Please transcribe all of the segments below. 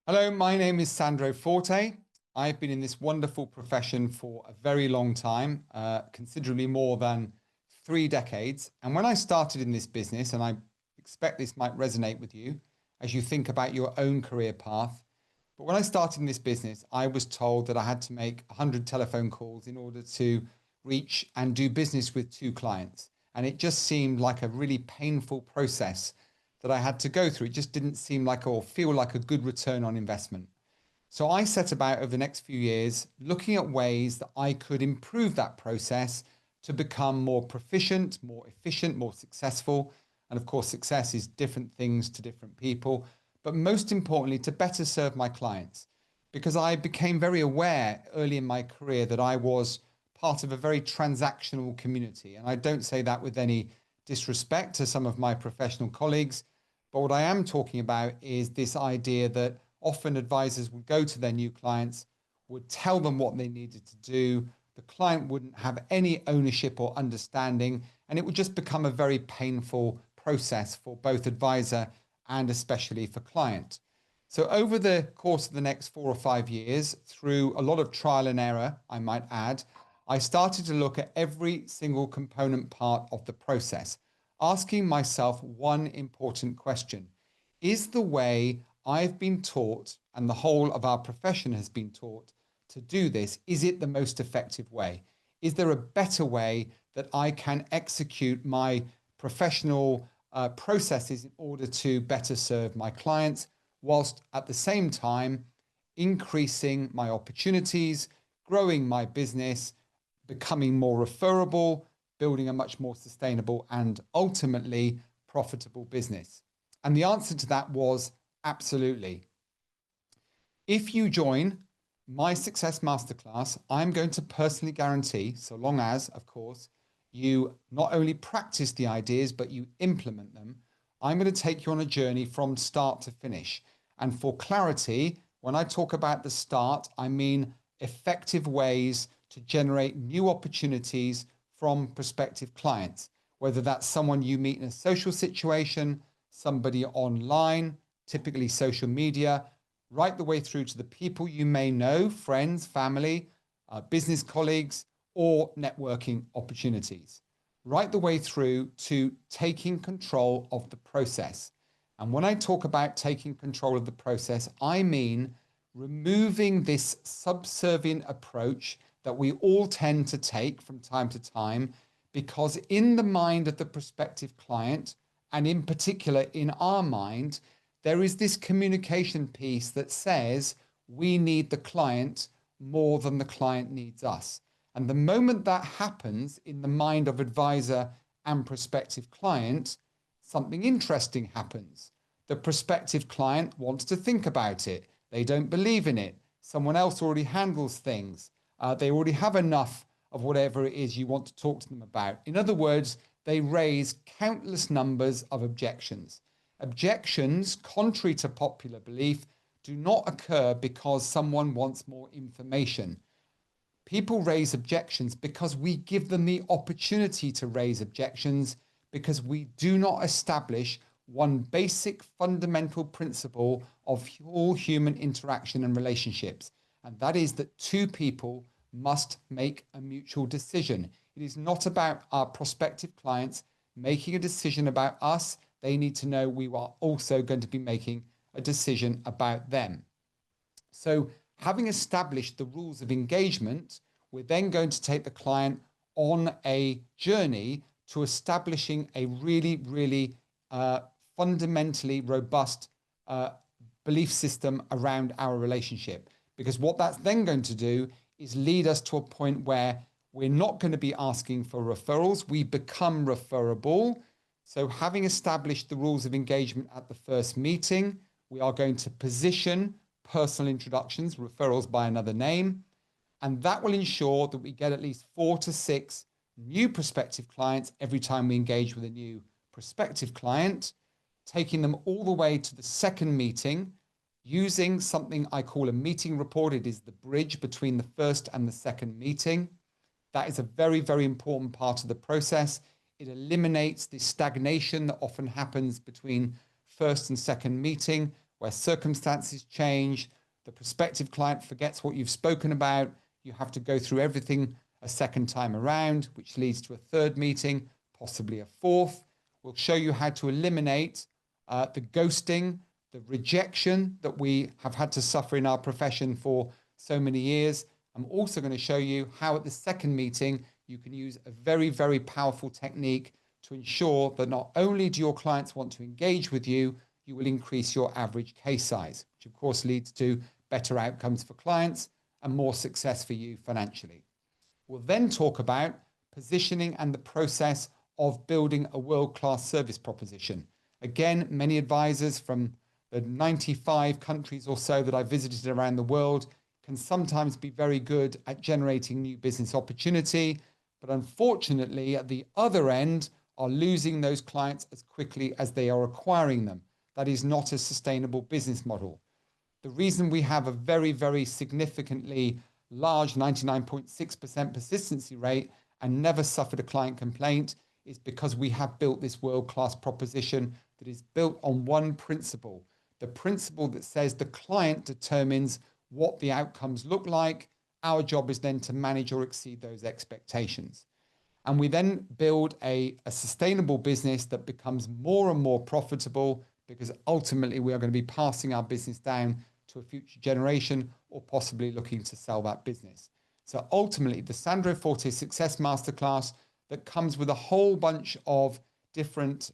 Hello, my name is Sandro Forte. I've been in this wonderful profession for a very long time, considerably more than 3 decades. And when I started in this business, and I expect this might resonate with you as you think about your own career path, but when I started in this business, I was told that I had to make 100 telephone calls in order to reach and do business with 2 clients. And it just seemed like a really painful process that I had to go through. It just didn't seem like or feel like a good return on investment. So I set about over the next few years looking at ways that I could improve that process to become more proficient, more efficient, more successful. And of course, success is different things to different people, but most importantly, to better serve my clients. Because I became very aware early in my career that I was part of a very transactional community. And I don't say that with any disrespect to some of my professional colleagues. But what I am talking about is this idea that often advisors would go to their new clients, would tell them what they needed to do. The client wouldn't have any ownership or understanding, and it would just become a very painful process for both advisor and especially for client. So over the course of the next 4 or 5 years, through a lot of trial and error, I might add, I started to look at every single component part of the process, asking myself one important question. Is the way I've been taught, and the whole of our profession has been taught to do this, is it the most effective way? Is there a better way that I can execute my professional processes in order to better serve my clients, whilst at the same time increasing my opportunities, growing my business, becoming more referable, building a much more sustainable and ultimately profitable business? And the answer to that was absolutely. If you join my Success Masterclass, I'm going to personally guarantee, so long as, of course, you not only practice the ideas, but you implement them, I'm going to take you on a journey from start to finish. And for clarity, when I talk about the start, I mean effective ways to generate new opportunities from prospective clients, whether that's someone you meet in a social situation, somebody online, typically social media, right the way through to the people you may know, friends, family, business colleagues, or networking opportunities, right the way through to taking control of the process. And when I talk about taking control of the process, I mean removing this subservient approach that we all tend to take from time to time, because in the mind of the prospective client, and in particular in our mind, there is this communication piece that says we need the client more than the client needs us. And the moment that happens in the mind of advisor and prospective client, something interesting happens. The prospective client wants to think about it. They don't believe in it. Someone else already handles things. They already have enough of whatever it is you want to talk to them about. In other words, they raise countless numbers of objections. Objections, contrary to popular belief, do not occur because someone wants more information. People raise objections because we give them the opportunity to raise objections, because we do not establish one basic fundamental principle of all human interaction and relationships, and that is that two people must make a mutual decision. It is not about our prospective clients making a decision about us. They need to know we are also going to be making a decision about them. So, having established the rules of engagement, we're then going to take the client on a journey to establishing a really fundamentally robust belief system around our relationship. Because what that's then going to do is lead us to a point where we're not going to be asking for referrals. We become referable. So having established the rules of engagement at the first meeting, we are going to position personal introductions, referrals by another name, and that will ensure that we get at least 4 to 6 new prospective clients every time we engage with a new prospective client, taking them all the way to the second meeting using something I call a meeting report. It is the bridge between the first and the second meeting. That is a very important part of the process. It eliminates the stagnation that often happens between first and second meeting, where circumstances change, the prospective client forgets what you've spoken about, you have to go through everything a second time around, which leads to a third meeting, possibly a fourth. We'll show you how to eliminate the ghosting, the rejection that we have had to suffer in our profession for so many years. I'm also going to show you how at the second meeting you can use a very, very powerful technique to ensure that not only do your clients want to engage with you, you will increase your average case size, which of course leads to better outcomes for clients and more success for you financially. We'll then talk about positioning and the process of building a world-class service proposition. Again, many advisors from the 95 countries or so that I visited around the world can sometimes be very good at generating new business opportunity, but unfortunately at the other end are losing those clients as quickly as they are acquiring them. That is not a sustainable business model. The reason we have a very, very significantly large 99.6% persistency rate and never suffered a client complaint is because we have built this world-class proposition that is built on one principle, the principle that says the client determines what the outcomes look like. Our job is then to manage or exceed those expectations. And we then build a sustainable business that becomes more and more profitable, because ultimately we are going to be passing our business down to a future generation or possibly looking to sell that business. So ultimately, the Sandro Forte Success Masterclass that comes with a whole bunch of different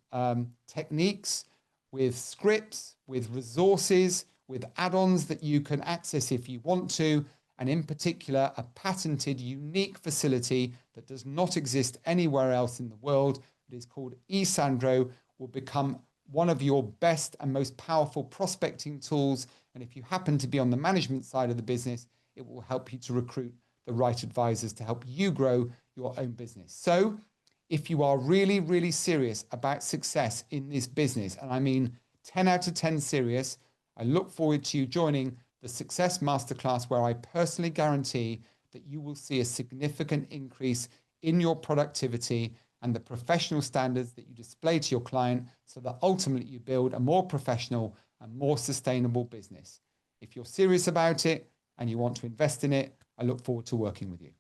techniques, with scripts, with resources, with add-ons that you can access if you want to, and in particular, a patented, unique facility that does not exist anywhere else in the world. It is called E-Sandro, will become one of your best and most powerful prospecting tools. And if you happen to be on the management side of the business, it will help you to recruit the right advisors to help you grow your own business. So if you are really, really serious about success in this business, and I mean 10 out of 10 serious, I look forward to you joining the Success Masterclass, where I personally guarantee that you will see a significant increase in your productivity and the professional standards that you display to your client, so that ultimately you build a more professional and more sustainable business. If you're serious about it and you want to invest in it, I look forward to working with you.